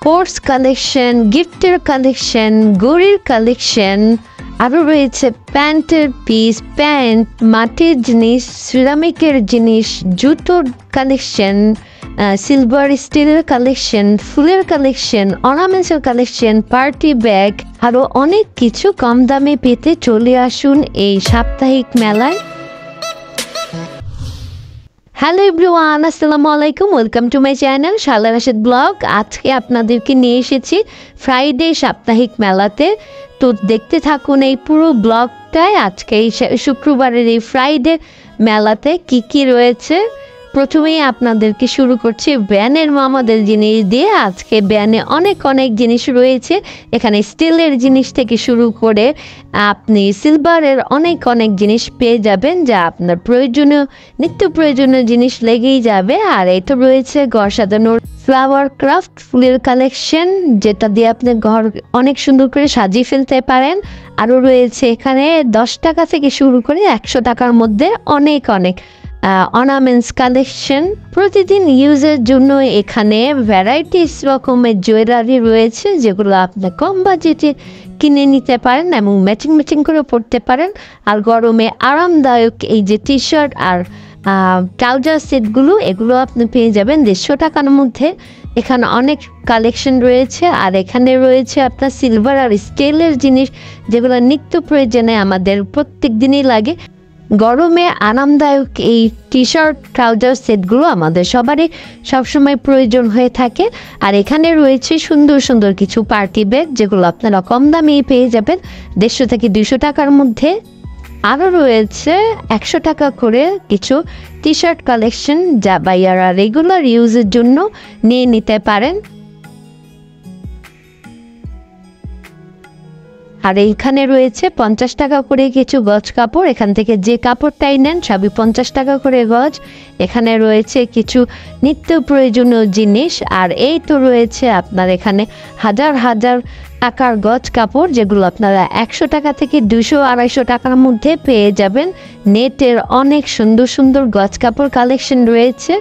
Sports collection, গিফটের collection, ঘড়ির collection, আরও রয়েছে প্যান্টের পিস, প্যান্ট, মাটির জিনিস, সিরামিকের জিনিস, জুতোর কালেকশন, সিলভার স্টিলের কালেকশন, ফুলের কালেকশন, অর্নামেন্টসের কালেকশন, পার্টি ব্যাগ, আরও অনেক কিছু কম দামে পেতে চলে আসুন এই সাপ্তাহিক মেলায়। হ্যালো এভরিওয়ান, আসসালামু আলাইকুম, ওয়েলকাম টু মাই চ্যানেল শালা রাশেদ ব্লগ। আজকে আপনাদেরকে নিয়ে এসেছি ফ্রাইডে সাপ্তাহিক মেলাতে। তো দেখতে থাকুন এই পুরো ব্লগটায়। আজকে এই শুক্রবারের এই ফ্রাইডে মেলাতে কি কি রয়েছে। প্রথমেই আপনাদেরকে শুরু করছি ব্যানের মামাদের জিনিস দিয়ে। আজকে ব্যানে অনেক জিনিস রয়েছে। এখানে স্টিলের জিনিস থেকে শুরু করে আপনি সিলভারের অনেক জিনিস পেয়ে যাবেন, যা আপনার প্রয়োজনীয় নিত্য প্রয়োজনীয় জিনিস লেগেই যাবে। আর এটা রয়েছে ঘর সাজানোর ফ্লাওয়ার ক্রাফট, ফুলের কালেকশন, যেটা দিয়ে আপনি ঘর অনেক সুন্দর করে সাজিয়ে ফেলতে পারেন। আরও রয়েছে এখানে 10 টাকা থেকে শুরু করে 100 টাকার মধ্যে অনেক অর্নামেন্টস কালেকশন। প্রতিদিন ইউজের জন্য এখানে ভ্যারাইটিস রকমের জুয়েলারি রয়েছে, যেগুলো আপনি কম বাজেটে কিনে নিতে পারেন এবং ম্যাচিং করে পরতে পারেন। আর গরমে আরামদায়ক এই যে টি শার্ট আর ট্রাউজার সেটগুলো, এগুলো আপনি পেয়ে যাবেন 150 টাকার মধ্যে। এখানে অনেক কালেকশন রয়েছে। আর এখানে রয়েছে আপনার সিলভার আর স্টিলের জিনিস, যেগুলো নিত্য প্রয়োজনে আমাদের প্রত্যেক দিনই লাগে। গরমে আরামদায়ক এই টি শার্ট ট্রাউজার সেটগুলো আমাদের সবারই সবসময় প্রয়োজন হয়ে থাকে। আর এখানে রয়েছে সুন্দর কিছু পার্টি ব্যাগ, যেগুলো আপনারা কম দামেই পেয়ে যাবেন 150 থেকে 200 টাকার মধ্যে। আরও রয়েছে 100 টাকা করে কিছু টি শার্ট কালেকশন, যা বাইয়ারা রেগুলার ইউজের জন্য নিয়ে নিতে পারেন। আর এইখানে রয়েছে 50 টাকা করে কিছু গজ কাপড়। এখান থেকে যে কাপড়টাই নেন সবই 50 টাকা করে গজ। এখানে রয়েছে কিছু নিত্য প্রয়োজনীয় জিনিস। আর এই তো রয়েছে আপনার এখানে হাজার টাকার গজ কাপড়, যেগুলো আপনারা 100 টাকা থেকে 200-250 টাকার মধ্যে পেয়ে যাবেন। নেটের অনেক সুন্দর গজ কাপড় কালেকশন রয়েছে।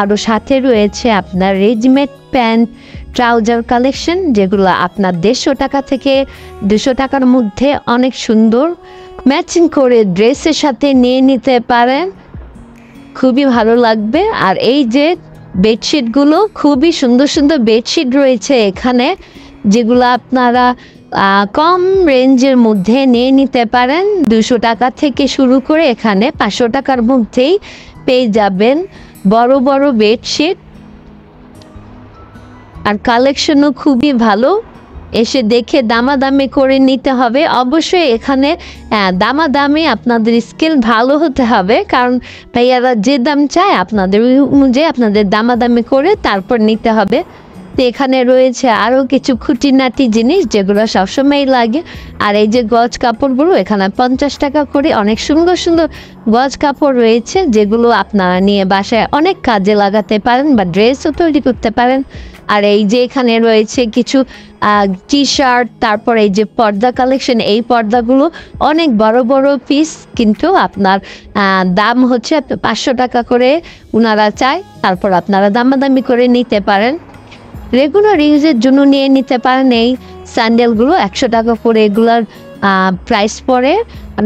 আরও সাথে রয়েছে আপনার রেডিমেড প্যান্ট, ট্রাউজার কালেকশন, যেগুলো আপনার 150 টাকা থেকে 200 টাকার মধ্যে অনেক সুন্দর ম্যাচিং করে ড্রেসের সাথে নিয়ে নিতে পারেন, খুবই ভালো লাগবে। আর এই যে বেডশিটগুলো, খুবই সুন্দর বেডশিট রয়েছে এখানে, যেগুলো আপনারা কম রেঞ্জের মধ্যে নিয়ে নিতে পারেন। 200 টাকা থেকে শুরু করে এখানে 500 টাকার মধ্যেই পেয়ে যাবেন বড় বেডশিট। আর কালেকশনও খুবই ভালো, এসে দেখে দামাদামি করে নিতে হবে। অবশ্যই এখানে দামাদামি আপনাদের স্কিল ভালো হতে হবে, কারণ ভাইয়ারা যে দাম চায় আপনাদের অনুযায়ী আপনাদের দামাদামি করে তারপর নিতে হবে। তো এখানে রয়েছে আরও কিছু খুঁটিনাটি জিনিস, যেগুলো সবসময় লাগে। আর এই যে গজ কাপড়গুলো, এখানে 50 টাকা করে অনেক সুন্দর গজ কাপড় রয়েছে, যেগুলো আপনারা নিয়ে বাসায় অনেক কাজে লাগাতে পারেন বা ড্রেসও তৈরি করতে পারেন। আর এই যে এখানে রয়েছে কিছু টি শার্ট, তারপর এই যে পর্দা কালেকশন। এই পর্দাগুলো অনেক বড় পিস, কিন্তু আপনার দাম হচ্ছে 500 টাকা করে ওনারা চায়। তারপর আপনারা দামাদামি করে নিতে পারেন। রেগুলার ইউজের জন্য নিয়ে নিতে পারেন এই স্যান্ডেলগুলো 100 টাকা করে এগুলার প্রাইস পড়ে।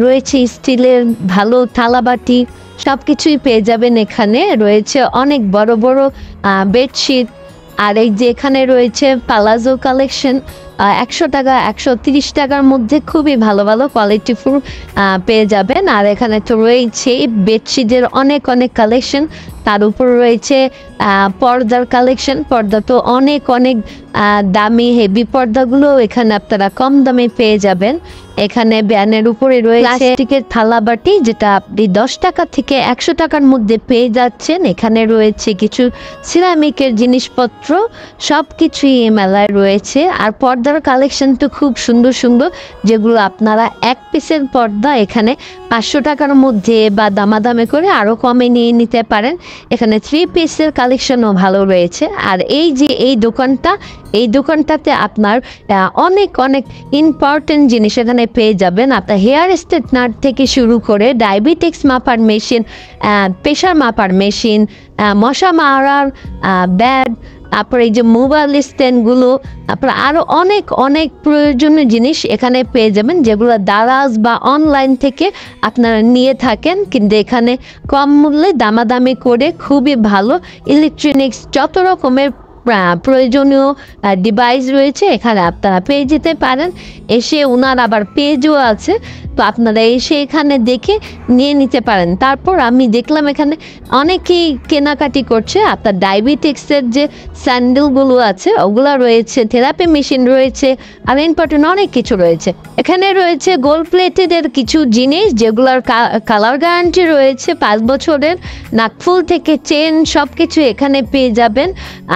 রয়েছে স্টিলের ভালো থালাবাটি, সব কিছুই পেয়ে যাবেন এখানে। রয়েছে অনেক বড় বেডশিট। আর এই যে এখানে রয়েছে পালাজো কালেকশন, 100 টাকা 130 টাকার মধ্যে খুবই ভালো কোয়ালিটিফুল পেয়ে যাবেন। আর এখানে তো রয়েছে বেডশিটের অনেক কালেকশন। তার উপর রয়েছে পর্দার কালেকশন। পর্দা তো অনেক দামি হেভি পর্দাগুলো এখানে আপনারা কম দামে পেয়ে যাবেন। এখানে ব্যানের উপরে রয়েছে প্লাস্টিকের থালাবাটি, যেটা আপনি 10 টাকা থেকে 100 টাকার মধ্যে পেয়ে যাচ্ছেন। এখানে রয়েছে কিছু সিরামিকের জিনিসপত্র, সব কিছুই এই মেলায় রয়েছে। আর পর্দার কালেকশন তো খুব সুন্দর, যেগুলো আপনারা এক পিসের পর্দা এখানে 500 টাকার মধ্যে বা দামাদামে করে আরও কমে নিয়ে নিতে পারেন। এখানে 3 পিসের কালেকশনও ভালো রয়েছে। আর এই যে এই দোকানটাতে আপনার অনেক ইম্পর্টেন্ট জিনিস এখানে পেয়ে যাবেন। আপনার হেয়ার স্ট্রেটনার থেকে শুরু করে ডায়াবেটিক্স মাপার মেশিন, প্রেশার মাপার মেশিন, মশা মারার ব্যাট, তারপর এই যে মোবাইল স্ট্যান্ডগুলো, তারপর আরও অনেক অনেক প্রয়োজনীয় জিনিস এখানে পেয়ে যাবেন, যেগুলো দারাজ বা অনলাইন থেকে আপনারা নিয়ে থাকেন, কিন্তু এখানে কম মূল্যে দামাদামি করে খুবই ভালো ইলেকট্রনিক্স যত রকমের প্রয়োজনীয় ডিভাইস রয়েছে এখানে আপনারা পেয়ে যেতে পারেন। এসে ওনার আবার পেজও আছে, তো আপনারা এসে এখানে দেখে নিয়ে নিতে পারেন। তারপর আমি দেখলাম এখানে অনেকেই কেনাকাটি করছে। আপনার ডায়াবেটিক্সের যে স্যান্ডেলগুলো আছে ওগুলো রয়েছে, থেরাপি মেশিন রয়েছে, আর ইম্পর্টেন্ট অনেক কিছু রয়েছে। এখানে রয়েছে গোল্ড প্লেটেডের কিছু জিনিস যেগুলোর কালার গ্যারান্টি রয়েছে 5 বছরের। নাকফুল থেকে চেন সব কিছু এখানে পেয়ে যাবেন।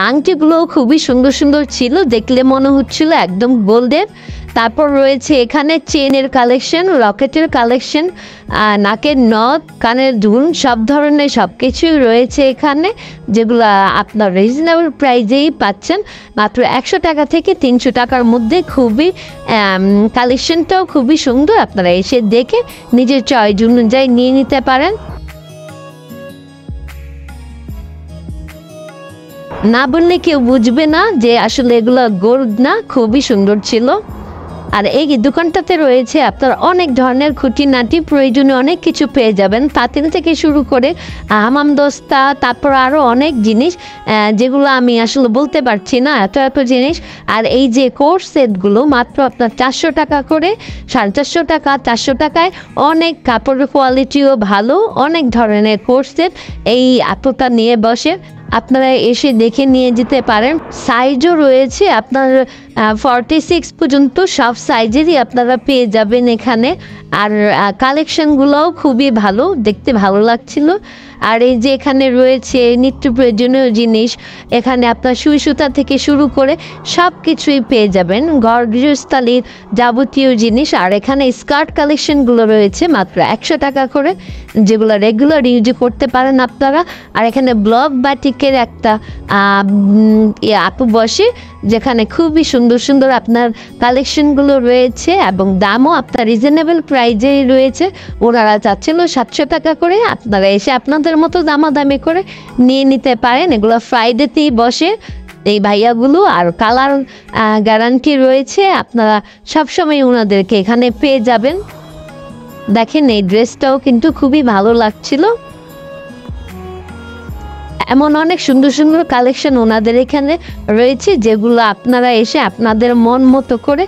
আংটিগুলোও খুবই সুন্দর সুন্দর ছিল, দেখলে মনে হচ্ছিল একদম গোল্ডের। তারপর রয়েছে এখানে চেনের কালেকশন, লকেটের কালেকশন, নাকের নথ, কানের দুল, সব ধরনের সব কিছুই রয়েছে এখানে, যেগুলো আপনার রিজনেবল প্রাইজেই পাচ্ছেন মাত্র 100 টাকা থেকে 300 টাকার মধ্যে। খুবই কালেকশনটাও খুবই সুন্দর, আপনারা এসে দেখে নিজের চয়েস অনুযায়ী নিয়ে নিতে পারেন। না বললে কেউ বুঝবে না যে আসলে এগুলো গোল্ড না, খুবই সুন্দর ছিল। আর এই দোকানটাতে রয়েছে আপনার অনেক ধরনের খুঁটিনাটি প্রয়োজনীয় অনেক কিছু পেয়ে যাবেন, পাতিল থেকে শুরু করে হামাম দস্তা, তারপর আরও অনেক জিনিস যেগুলো আমি আসলে বলতে পারছি না, এত এত জিনিস। আর এই যে কোর্স সেটগুলো মাত্র আপনার 400 টাকা করে, 450 টাকা, 400 টাকায় অনেক কাপড়ের কোয়ালিটিও ভালো, অনেক ধরনের কোর্স সেট এই আপুটা নিয়ে বসে। আপনারা এসে দেখে নিয়ে যেতে পারেন। সাইজও রয়েছে আপনার 46 পর্যন্ত, সব সাইজেরই আপনারা পেয়ে যাবেন এখানে। আর কালেকশনগুলোও খুবই ভালো, দেখতে ভালো লাগছিল। আর এই যে এখানে রয়েছে নিত্য প্রয়োজনীয় জিনিস, এখানে আপনার সুই সুতা থেকে শুরু করে সব কিছুই পেয়ে যাবেন, ঘর গৃহস্থালির যাবতীয় জিনিস। আর এখানে স্কার্ট কালেকশনগুলো রয়েছে মাত্র 100 টাকা করে, যেগুলো রেগুলার ইউজ করতে পারেন আপনারা। আর এখানে ব্লক বাটিকের একটা আপু বসে, যেখানে খুবই সুন্দর সুন্দর আপনার কালেকশনগুলো রয়েছে এবং দামও আপনার রিজনেবল প্রাইজেই রয়েছে। ওনারা চাচ্ছিল 700 টাকা করে, আপনারা এসে আপনাদের মতো দামাদামি করে নিয়ে নিতে পারেন। এগুলো ফ্রাইডেতেই বসে এই ভাইয়াগুলো, আর কালার গ্যারান্টি রয়েছে, আপনারা সবসময় ওনাদেরকে এখানে পেয়ে যাবেন। দেখেন এই ড্রেসটাও কিন্তু খুবই ভালো লাগছিল। এমন অনেক সুন্দর সুন্দর কালেকশন ওনাদের এখানে রয়েছে, যেগুলো আপনারা এসে আপনাদের মন মতো করে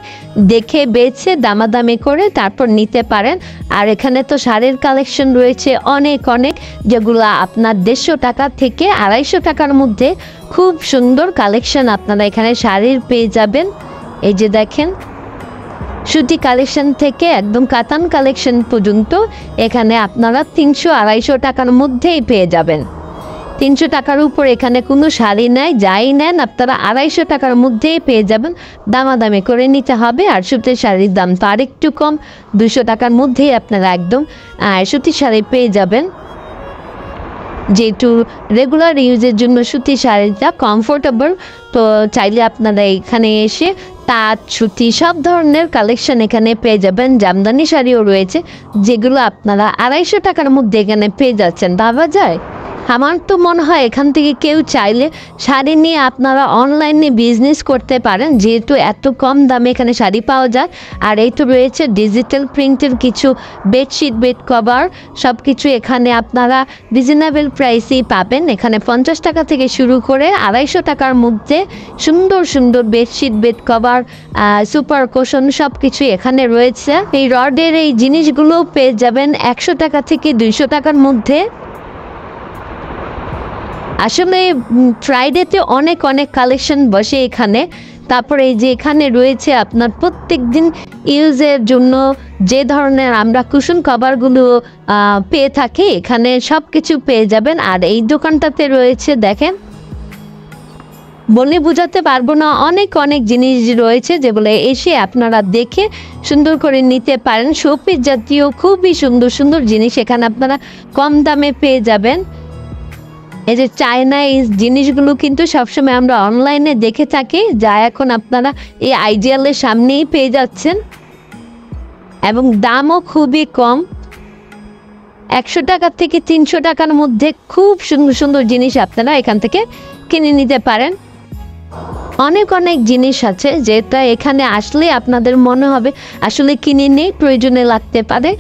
দেখে বেছে দামাদামি করে তারপর নিতে পারেন। আর এখানে তো শাড়ির কালেকশন রয়েছে অনেক অনেক, যেগুলো আপনার 150 টাকা থেকে 250 টাকার মধ্যে খুব সুন্দর কালেকশন আপনারা এখানে শাড়ির পেয়ে যাবেন। এই যে দেখেন, সুতি কালেকশন থেকে একদম কাতান কালেকশন পর্যন্ত এখানে আপনারা 300-250 টাকার মধ্যেই পেয়ে যাবেন। 300 টাকার উপর এখানে কোনো শাড়ি নাই, যাই নেন আপনারা 250 টাকার মধ্যেই পেয়ে যাবেন। দামাদামি করে নিতে হবে। আর সুতির শাড়ির দাম তো আরেকটু কম, 200 টাকার মধ্যেই আপনারা একদম সুতির শাড়ি পেয়ে যাবেন। যেহেতু রেগুলার ইউজের জন্য সুতির শাড়িটা কমফোর্টেবল, তো চাইলে আপনারা এখানে এসে তাঁত, সুতি সব ধরনের কালেকশন এখানে পেয়ে যাবেন। জামদানি শাড়িও রয়েছে, যেগুলো আপনারা 250 টাকার মধ্যে এখানে পেয়ে যাচ্ছেন। ভাবা যায়? আমার তো মনে হয় এখান থেকে কেউ চাইলে শাড়ি নিয়ে আপনারা অনলাইনে বিজনেস করতে পারেন, যেহেতু এত কম দামে এখানে শাড়ি পাওয়া যায়। আর এই তো রয়েছে ডিজিটাল প্রিন্টের কিছু বেডশিট, বেড কভার, সব কিছু এখানে আপনারা রিজনেবল প্রাইসেই পাবেন। এখানে 50 টাকা থেকে শুরু করে 250 টাকার মধ্যে সুন্দর সুন্দর bedsheet, bed cover, super cushion সব কিছু এখানে রয়েছে। এই রডের এই জিনিসগুলো পেয়ে যাবেন 100 টাকা থেকে 200 টাকার মধ্যে। আসলে ফ্রাইডেতে অনেক অনেক কালেকশন বসে এখানে। তারপরে এই যে এখানে রয়েছে আপনার প্রত্যেক দিন ইউজের জন্য যে ধরনের আমরা কুশন কভারগুলো পেয়ে থাকি, এখানে সব কিছু পেয়ে যাবেন। আর এই দোকানটাতে রয়েছে দেখেন, বলে বোঝাতে পারবো না, অনেক অনেক জিনিস রয়েছে যেগুলো এসে আপনারা দেখে সুন্দর করে নিতে পারেন। শোপিস জাতীয় খুবই সুন্দর সুন্দর জিনিস এখানে আপনারা কম দামে পেয়ে যাবেন। এই যে চায়না এই জিনিসগুলো কিন্তু সবসময় আমরা অনলাইনে দেখে থাকি, যা এখন আপনারা এই আইডিয়ালের সামনেই পেয়ে যাচ্ছেন এবং দামও খুবই কম। 100 টাকা থেকে 300 টাকার মধ্যে খুব সুন্দর সুন্দর জিনিস আপনারা এখান থেকে কিনে নিতে পারেন। অনেক অনেক জিনিস আছে যেটা এখানে আসলে আপনাদের মনে হবে আসলে কিনে নেই, প্রয়োজনে লাগতে পারে।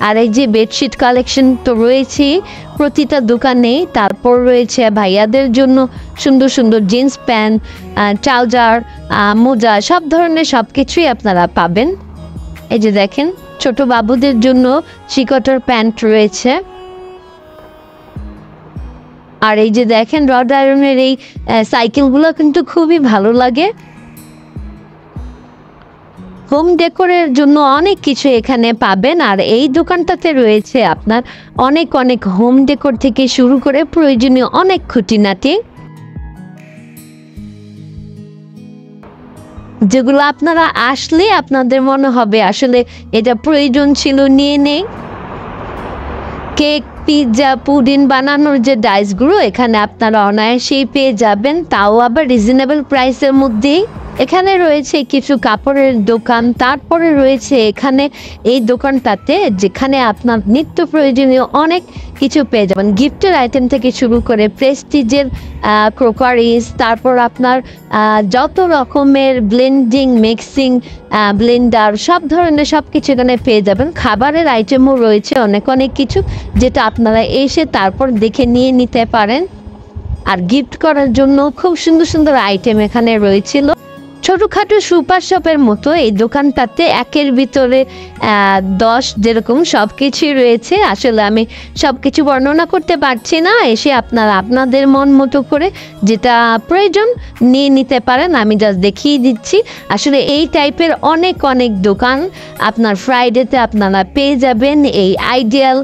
আর এই যে বেডশিট কালেকশন তো রয়েছেই প্রতিটা দোকানে। তারপর রয়েছে ভাইয়াদের জন্য সুন্দর সুন্দর জিন্স প্যান্ট, ট্রাউজার, মোজা, সব ধরনের সব কিছুই আপনারা পাবেন। এই যে দেখেন ছোট বাবুদের জন্য চিকটার প্যান্ট রয়েছে। আর এই যে দেখেন রড আয়রনের এই সাইকেলগুলো কিন্তু খুবই ভালো লাগে। হোম ডেকোরের জন্য অনেক কিছু এখানে পাবেন। আর এই দোকানটাতে রয়েছে আপনার অনেক অনেক হোম ডেকোর থেকে শুরু করে প্রয়োজনীয় অনেক খুঁটিনাটি, যেগুলো আপনারা আসলে আপনাদের মনে হবে আসলে এটা প্রয়োজন ছিল, নিয়ে নেই। কেক, পিৎজা, পুডিং বানানোর যে ডাইসগুলো এখানে আপনারা অনায়াসেই পেয়ে যাবেন, তাও আবার রিজনেবল প্রাইসের মধ্যেই। এখানে রয়েছে কিছু কাপড়ের দোকান, তারপরে রয়েছে এখানে এই দোকানটাতে যেখানে আপনার নিত্য প্রয়োজনীয় অনেক কিছু পেয়ে যাবেন, গিফটের আইটেম থেকে শুরু করে প্রেস্টিজের ক্রোকারিজ, তারপর আপনার যত রকমের ব্লেন্ডিং, মিক্সিং, ব্লেন্ডার, সব ধরনের সব কিছু এখানে পেয়ে যাবেন। খাবারের আইটেমও রয়েছে অনেক অনেক কিছু, যেটা আপনারা এসে তারপর দেখে নিয়ে নিতে পারেন। আর গিফট করার জন্য খুব সুন্দর সুন্দর আইটেম এখানে রয়েছিল। ছোটোখাটো সুপার শপের মতো এই দোকানটাতে একের ভিতরে 10 যেরকম সব কিছুই রয়েছে। আসলে আমি সব কিছু বর্ণনা করতে পারছি না, এসে আপনারা আপনাদের মন মতো করে যেটা প্রয়োজন নিয়ে নিতে পারেন। আমি জাস্ট দেখিয়ে দিচ্ছি। আসলে এই টাইপের অনেক অনেক দোকান আপনার ফ্রাইডেতে আপনারা পেয়ে যাবেন এই আইডিয়াল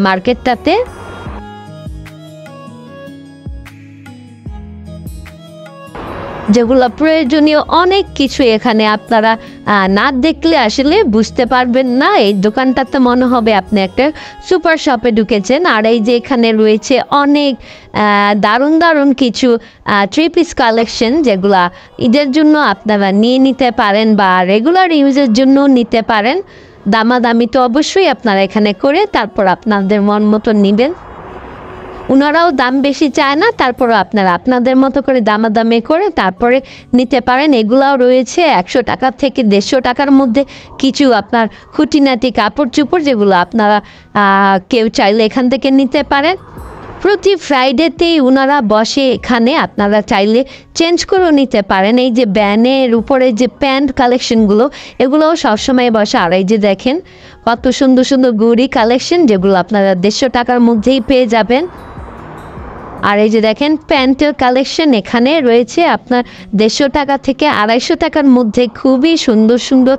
মার্কেটটাতে। যেগুলো প্রয়োজনীয় অনেক কিছু এখানে আপনারা না দেখলে আসলে বুঝতে পারবেন না। এই দোকানটাতে মনে হবে আপনি একটা সুপার শপে ঢুকেছেন। আর এই যে এখানে রয়েছে অনেক দারুণ দারুণ কিছু 3 পিস কালেকশন, যেগুলা ঈদের জন্য আপনারা নিয়ে নিতে পারেন বা রেগুলার ইউজের জন্য নিতে পারেন। দামাদামি তো অবশ্যই আপনারা এখানে করে তারপর আপনাদের মন মতো নেবেন। ওনারাও দাম বেশি চায় না, তারপরও আপনারা আপনাদের মতো করে দামাদামি করে তারপরে নিতে পারেন। এগুলাও রয়েছে 100 টাকা থেকে 150 টাকার মধ্যে কিছু আপনার খুঁটিনাটি কাপড় চোপড়, যেগুলো আপনারা কেউ চাইলে এখান থেকে নিতে পারেন। প্রতি ফ্রাইডেতেই ওনারা বসে এখানে, আপনারা চাইলে চেঞ্জ করেও নিতে পারেন। এই যে ব্যানের উপরে যে প্যান্ট কালেকশনগুলো এগুলোও সবসময় বসে। আর এই যে দেখেন কত সুন্দর সুন্দর গুড়ি কালেকশন, যেগুলো আপনারা 150 টাকার মধ্যেই পেয়ে যাবেন। আর এই যে দেখেন প্যান্টের কালেকশন এখানে রয়েছে আপনার 150 টাকা থেকে 250 টাকার মধ্যে খুবই সুন্দর সুন্দর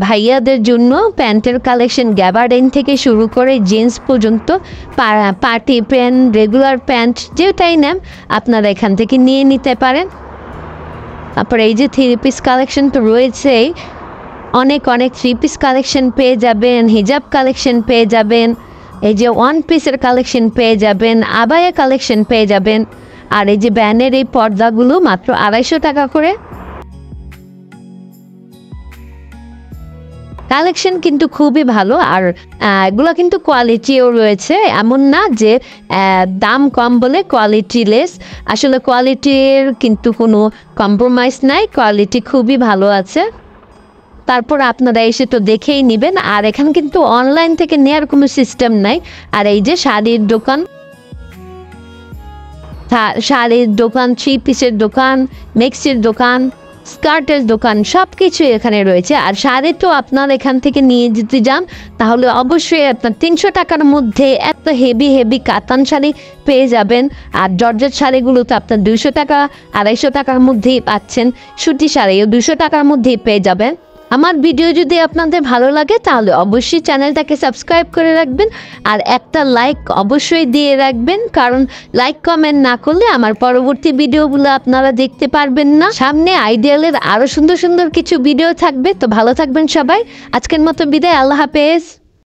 ভাইয়াদের জন্য প্যান্টের কালেকশন, গ্যাবার্ডিন থেকে শুরু করে জিন্স পর্যন্ত, পার্টি প্যান্ট, রেগুলার প্যান্ট, যেটাই নেন আপনারা এখান থেকে নিয়ে নিতে পারেন। তারপর এই যে 3 পিস কালেকশন তো রয়েছেই, অনেক অনেক 3 পিস কালেকশন পেয়ে যাবেন, হিজাব কালেকশন পেয়ে যাবেন, এই যে 1 পিসের কালেকশন পেয়ে যাবেন, আবায়া কালেকশন পেয়ে যাবেন। আর এই যে ব্যানের এই পর্দাগুলো মাত্র 250 টাকা করে। কালেকশন কিন্তু খুবই ভালো। আর এগুলো কিন্তু কোয়ালিটিও রয়েছে, এমন না যে দাম কম বলে কোয়ালিটি লেস। আসলে কোয়ালিটির কিন্তু কোনো কম্প্রোমাইজ নাই, কোয়ালিটি খুবই ভালো আছে। তারপর আপনারা এসে তো দেখেই নেবেন। আর এখানে কিন্তু অনলাইন থেকে নেওয়ার কোনো সিস্টেম নাই। আর এই যে শাড়ির দোকান, 3 পিসের দোকান, মিক্সির দোকান, স্কার্টের দোকান, সব কিছু এখানে রয়েছে। আর শাড়ি তো আপনার এখান থেকে নিয়ে যেতে যান তাহলে অবশ্যই আপনার 300 টাকার মধ্যে এত হেভি হেভি কাতান শাড়ি পেয়ে যাবেন। আর জর্জেট শাড়িগুলো তো আপনার 200 টাকা 250 টাকার মধ্যেই পাচ্ছেন। সুতি শাড়িও 200 টাকার মধ্যেই পেয়ে যাবেন। আমার ভিডিও যদি আপনাদের ভালো লাগে তাহলে অবশ্যই চ্যানেলটাকে সাবস্ক্রাইব করে রাখবেন আর একটা লাইক অবশ্যই দিয়ে রাখবেন, কারণ লাইক কমেন্ট না করলে আমার পরবর্তী ভিডিওগুলো আপনারা দেখতে পারবেন না। সামনে আইডিয়ালের আরও সুন্দর সুন্দর কিছু ভিডিও থাকবে। তো ভালো থাকবেন সবাই। আজকের মতো বিদায়, আল্লাহ হাফেজ।